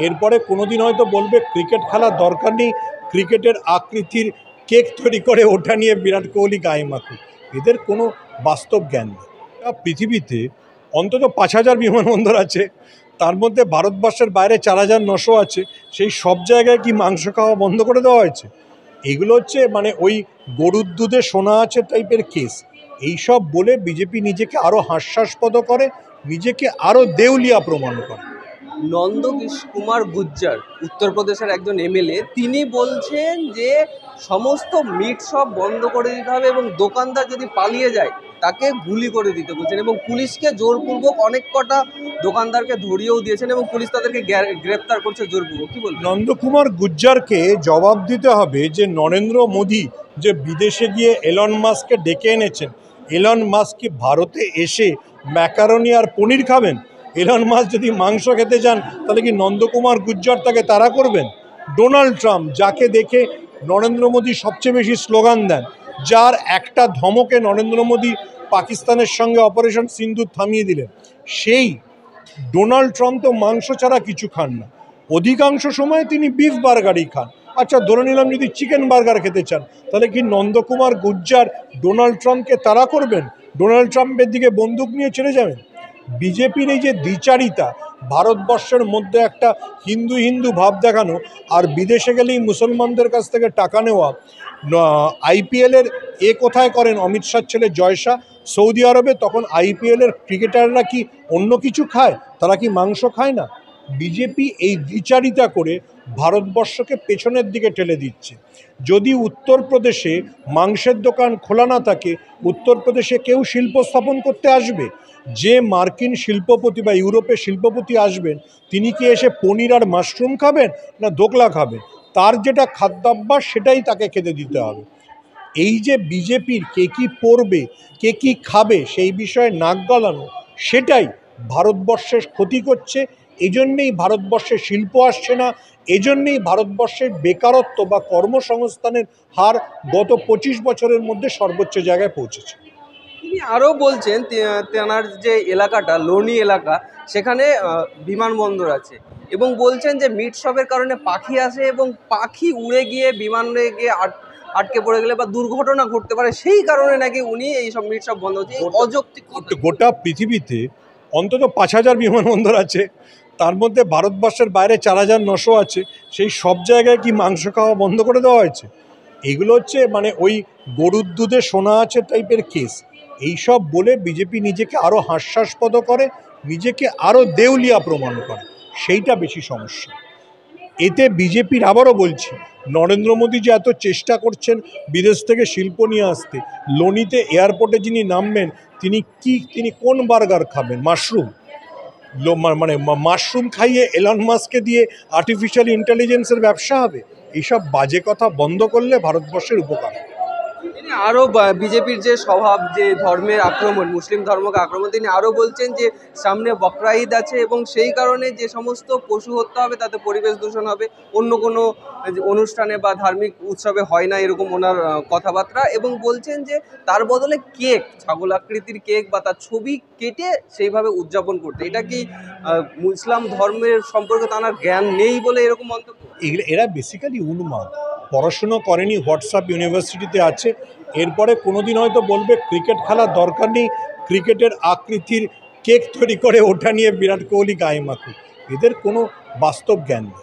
এরপরে কোনোদিন হয়তো বলবে ক্রিকেট খেলার দরকার নেই, ক্রিকেটের আকৃতির কেক তৈরি করে ওটা নিয়ে বিরাট কোহলি গায়ে মাখুক। এদের কোনো বাস্তব জ্ঞান নেই। পৃথিবীতে অন্তত 5,000 বিমানবন্দর আছে, তার মধ্যে ভারতবর্ষের বাইরে 4,900 আছে। সেই সব জায়গায় কি মাংস খাওয়া বন্ধ করে দেওয়া হয়েছে? এগুলো হচ্ছে মানে ওই গরুর দুধে সোনা আছে টাইপের কেস। এইসব বলে বিজেপি নিজেকে আরও হাস্যাস্পদ করে, নিজেকে আরও দেউলিয়া প্রমাণ করে। নন্দ কুমার গুজ্জার উত্তরপ্রদেশের একজন এমএলএ, তিনি বলছেন যে সমস্ত মিট শপ বন্ধ করে দিতে হবে এবং দোকানদার যদি পালিয়ে যায় তাকে গুলি করে দিতে বলছেন এবং পুলিশকে জোরপূর্বক অনেক কটা দোকানদারকে ধরিয়েও দিয়েছেন এবং পুলিশ তাদেরকে গ্রেপ্তার করছে জোরপূর্বক। কি বলবেন? নন্দকুমার গুজ্জারকে জবাব দিতে হবে যে নরেন্দ্র মোদী যে বিদেশে গিয়ে এলন মাস্ককে ডেকে এনেছেন, এলন মাস্ক কি ভারতে এসে ম্যাকারনি আর পনির খাবেন? এলন মাস্ক যদি মাংস খেতে যান তাহলে কি নন্দকুমার গুজ্জার তাকে তাড়া করবেন? ডোনাল্ড ট্রাম্প, যাকে দেখে নরেন্দ্র মোদী সবচেয়ে বেশি স্লোগান দেন, যার একটা ধমকে নরেন্দ্র মোদী পাকিস্তানের সঙ্গে অপারেশন সিন্দুর থামিয়ে দিলেন, সেই ডোনাল্ড ট্রাম্প তো মাংস ছাড়া কিছু খান না, অধিকাংশ সময় তিনি বিফ বার্গারই খান। আচ্ছা, ধরে নিলাম যদি চিকেন বার্গার খেতে চান, তাহলে কি নন্দকুমার গুজ্জার ডোনাল্ড ট্রাম্পকে তাড়া করবেন? ডোনাল্ড ট্রাম্পের দিকে বন্দুক নিয়ে ছেড়ে যাবেন? বিজেপির এই যে দ্বিচারিতা, ভারতবর্ষের মধ্যে একটা হিন্দু হিন্দু ভাব দেখানো আর বিদেশে গেলেই মুসলমানদের কাছ থেকে টাকা নেওয়া। আইপিএলের কোথায় করেন অমিত শাহ ছেলে জয় শাহ সৌদি আরবে, তখন আইপিএলের ক্রিকেটাররা কি অন্য কিছু খায়? তারা কি মাংস খায় না? বিজেপি এই দ্বিচারিতা করে ভারতবর্ষকে পেছনের দিকে ঠেলে দিচ্ছে। যদি উত্তরপ্রদেশে মাংসের দোকান খোলা না থাকে, উত্তরপ্রদেশে কেউ শিল্প স্থাপন করতে আসবে? যে মার্কিন শিল্পপতি বা ইউরোপের শিল্পপতি আসবেন, তিনি কি এসে পনির আর মাশরুম খাবেন না দোকলা খাবেন? তার যেটা খাদ্যাভ্যাস সেটাই তাকে খেতে দিতে হবে। এই যে বিজেপির কে কী পড়বে, কে কী খাবে সেই বিষয়ে নাক গলানো, সেটাই ভারতবর্ষের ক্ষতি করছে। এজন্যেই ভারতবর্ষে শিল্প আসছে না, এজন্যেই ভারতবর্ষের বেকারত্ব বা কর্মসংস্থানের হার গত 25 বছরের মধ্যে সর্বোচ্চ জায়গায় পৌঁছেছে। তিনি আরও বলছেন তেনার যে এলাকাটা লোনি এলাকা, সেখানে বিমানবন্দর আছে এবং বলছেন যে মিট শপের কারণে পাখি আসে এবং পাখি উড়ে গিয়ে বিমানে গিয়ে আটকে পড়ে গেলে বা দুর্ঘটনা ঘটতে পারে, সেই কারণে নাকি উনি এই সব মিট শপ বন্ধ হচ্ছে। অযৌক্তিক। গোটা পৃথিবীতে অন্তত 5,000 বিমানবন্দর আছে, তার মধ্যে ভারতবর্ষের বাইরে 4,900 আছে। সেই সব জায়গায় কি মাংস খাওয়া বন্ধ করে দেওয়া হয়েছে? এগুলো হচ্ছে মানে ওই গরুর দুধে সোনা আছে টাইপের কেস। এইসব বলে বিজেপি নিজেকে আরও হাস্যাস্পদ করে, নিজেকে আরও দেউলিয়া প্রমাণ করে, সেইটা বেশি সমস্যা। এতে বিজেপির, আবারও বলছি, নরেন্দ্র মোদী যে এত চেষ্টা করছেন বিদেশ থেকে শিল্প নিয়ে আসতে, লোনিতে এয়ারপোর্টে যিনি নামবেন তিনি কোন বার্গার খাবেন? মাশরুম? মানে মাশরুম খাইয়ে এলন মাস্ককে দিয়ে আর্টিফিশিয়াল ইন্টেলিজেন্সের ব্যবসা হবে? এইসব বাজে কথা বন্ধ করলে ভারতবর্ষের উপকার। তিনি আরও বিজেপির যে স্বভাব, যে ধর্মের আক্রমণ, মুসলিম ধর্মকে আক্রমণ, তিনি আরও বলছেন যে সামনে বকরা ঈদ আছে এবং সেই কারণে যে সমস্ত পশু হত্যা হবে তাতে পরিবেশ দূষণ হবে, অন্য কোনো অনুষ্ঠানে বা ধার্মিক উৎসবে হয় না, এরকম ওনার কথাবার্তা। এবং বলছেন যে তার বদলে কেক, ছাগল আকৃতির কেক বা তার ছবি কেটে সেইভাবে উদযাপন করতে। এটা কি ইসলাম ধর্মের সম্পর্কে তার জ্ঞান নেই বলে এরকম মন্তব্য? এরা বেসিক্যালি উন্মাদ, পড়াশুনো করেনি, হোয়াটসঅ্যাপ ইউনিভার্সিটিতে আছে। এরপরে কোনোদিন হয়তো বলবে ক্রিকেট খেলার দরকার নেই, ক্রিকেটের আকৃতির কেক তৈরি করে ওটা নিয়ে বিরাট কোহলি গায়ে মাখুক। এদের কোনো বাস্তব জ্ঞান নেই।